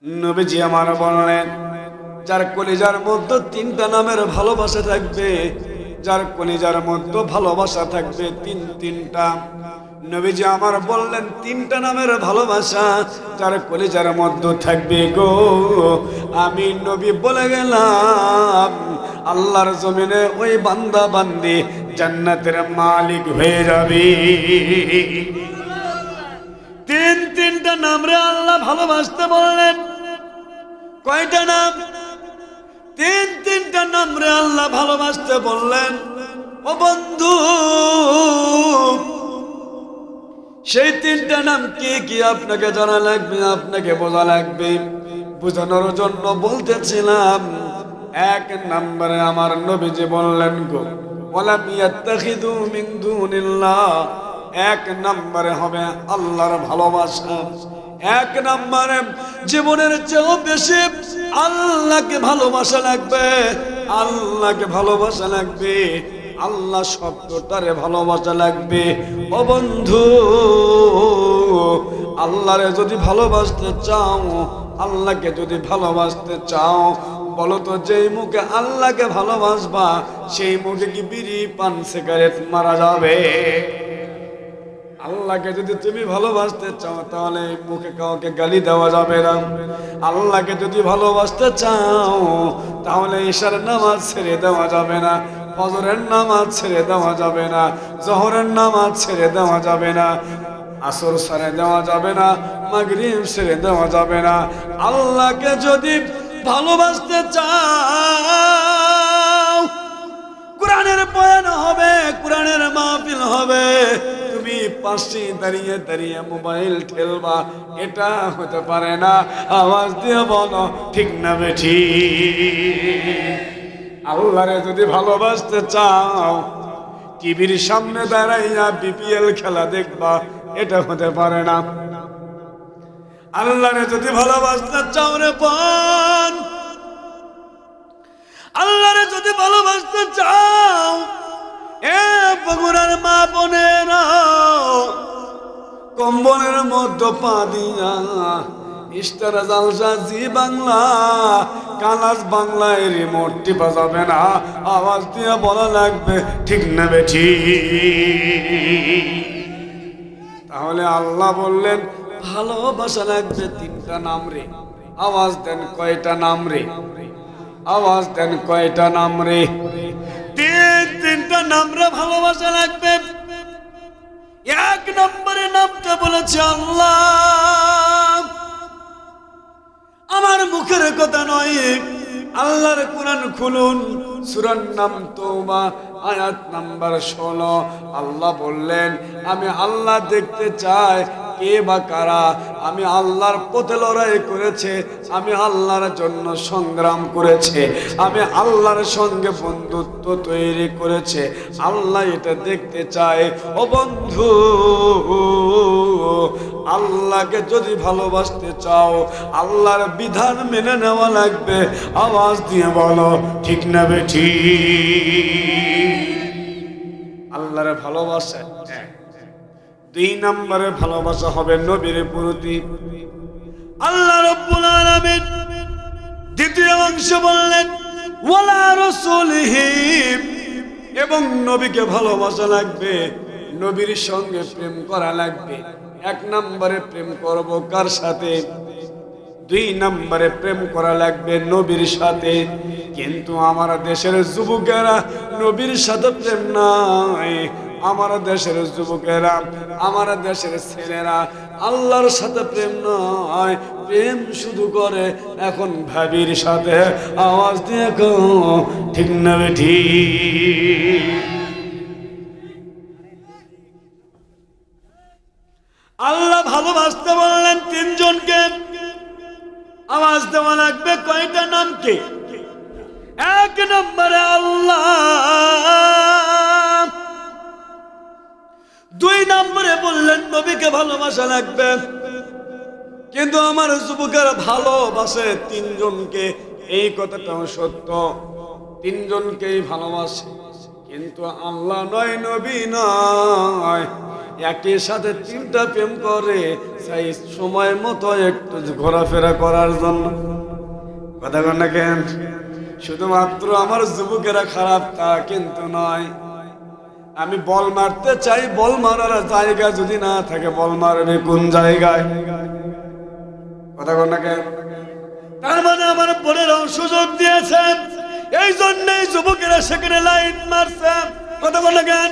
নবীজি আমার বললেন, যার কলিজার মধ্যে তিনটা নামের ভালোবাসা থাকবে, যার কলিজার মধ্যে ভালোবাসা থাকবে তিনটা। নবীজি আমার বললেন, তিনটা নামের ভালোবাসা যার কলিজার মধ্যে থাকবে গো, আমি নবী বলে গেলাম আল্লাহর জমিনে ওই বান্দা বান্দি জান্নাতের মালিক হয়ে যাবে। তিনটা নাম রে আল্লাহ ভালোবাসতে বললেন। কয়টা নাম? তিনটা নাম রে আল্লাহ ভালোবাসতে বললেন। ও বন্ধু, সেই তিনটা নাম কি কি আপনাকে জানা লাগবে, আপনাকে বোঝা লাগবে। বোঝানোর জন্য বলতেছিলাম, এক নম্বরে আমার নবীজি বললেন গো, ওয়ালাম ইয়াত্তাখিযু মিন দুনিল্লাহ, এক নম্বরে হবে আল্লাহর ভালোবাসা। এক নম্বরে জীবনের চেয়েও বেশি আল্লাহকে ভালোবাসা লাগবে, আল্লাহকে ভালোবাসা লাগবে, আল্লাহ শব্দটারে ভালোবাসা লাগবে। ও বন্ধু, আল্লাহরে যদি ভালোবাসতে চাও, আল্লাহকে যদি ভালোবাসতে চাও, বলো তো যেই মুখে আল্লাহকে ভালোবাসবা সেই মুখে কি বিড়ি পান সিগারেট মারা যাবে? আল্লাহকে যদি তুমি ভালোবাসতে চাও তাহলে মুখে কাউকে গালি দেওয়া যাবে না। আল্লাহকে যদি ভালোবাসতে চাও তাহলে ঈশার নামাজ ছেড়ে দেওয়া যাবে না, ফজরের নামাজ ছেড়ে দেওয়া যাবে না, জোহরের নামাজ ছেড়ে দেওয়া যাবে না, আসর ছেড়ে দেওয়া যাবে না, মাগরিব ছেড়ে দেওয়া যাবে না। আল্লাহকে যদি ভালোবাসতে চাও, কোরআনের বয়ান হবে, কোরআনের মাহফিল হবে, তুমি পাশে দাঁড়িয়ে দাঁড়িয়ে মোবাইল ঠেলবা, এটা হতে পারে না। আওয়াজ দিয়ে বলো ঠিক না বেঠি? আল্লাহরে যদি ভালোবাসতে চাও, টিভির সামনে দাঁড়াইয়া বিপিএল খেলা দেখবা, এটা হতে পারে না। আল্লাহরে যদি ভালোবাসতে চাও রে বোন, আল্লাহরে যদি ভালোবাসতে চাও, এ বগুড়ার মা বোনেরা, কম্বলের মধ্যে পা দিয়া স্টার জালসা জি বাংলা কালাস বাংলায় রিমোট টিপা যাবে না, আওয়াজ দিয়ে বলা লাগবে ঠিক না বেঠি? তাহলে আল্লাহ বললেন ভালোবাসা লাগবে তিনটা নাম রে। আওয়াজ দেন কয়টা নাম রে? আওয়াজ দেন কয়টা নাম রে? তিনটা নাম রে ভালোবাসা লাগবে। এক নম্বরে নামটা বলেছে আল্লাহ। আমার মুখের কথা নয়, আল্লাহর কোরআন খুলুন, সূরার নাম তওবা, আয়াত নাম্বার 16। আল্লাহ বললেন, আমি আল্লাহ দেখতে চাই কে বা কারা আমি আল্লাহর পথে লড়াই করেছে, আমি আল্লাহর জন্য সংগ্রাম করেছে, আমি আল্লাহর সঙ্গে বন্ধুত্ব তৈরি করেছে। আল্লাহ এটা দেখতে চায়। ও বন্ধু, আল্লাহকে যদি ভালোবাসতে চাও, আল্লাহর বিধান মেনে নেওয়া লাগবে। আওয়াজ দিয়ে বলো ঠিক না বেঠি? আল্লাহর ভালোবাসা। দুই নম্বরে ভালোবাসা হবে নবীর প্রতি। আল্লাহ রাব্বুল আলামিন দ্বিতীয় অংশ বললেন ওয়ালা রাসূলিহি, এবং নবীকে ভালোবাসা লাগবে, নবীর সঙ্গে প্রেম করা লাগবে। এক নম্বরে প্রেম করব কার সাথে? দুই নম্বরে প্রেম করা লাগবে নবীর সাথে। কিন্তু আমার দেশের যুবকেরা নবীর সাথে প্রেম নাই। আমার দেশের যুবকেরা, আমার দেশের ছেলেরা আল্লাহর সাথে প্রেম নয়, প্রেম শুধু করে এখন ভাবির সাথে। আওয়াজ দিয়ে ঠিক না বেঠি? আল্লাহ ভালোবাসতে বললেন তিনজনকে। আওয়াজ দেওয়া লাগবে কয়টা নামকে? এক নম্বরে আল্লাহ, দুই নম্বরে বললেন নবীকে ভালোবাসা লাগবে। কিন্তু আমার যুবকেরা ভালোবাসে তিনজনকে, এই কথাটাও সত্য, তিনজনকেই ভালোবাসে, কিন্তু আল্লাহ নয়, নবী নয়। একই সাথে তিনটা প্রেম করে সেই সময় মতো একটু ঘোরাফেরা করার জন্য। কথা বল না কেন? শুধুমাত্র আমার যুবকেরা খারাপ তা কিন্তু নয়। আমি বল মারতে চাই, বল মারার জায়গা যদি না থাকে বল মারবে কোন জায়গায়? কথা বল না কেন? তার মানে আমার বোনেরাও সুযোগ দিয়েছেন, এই জন্যই যুবকেরা সেখানে লাইন মারছে। কথা বল না কেন?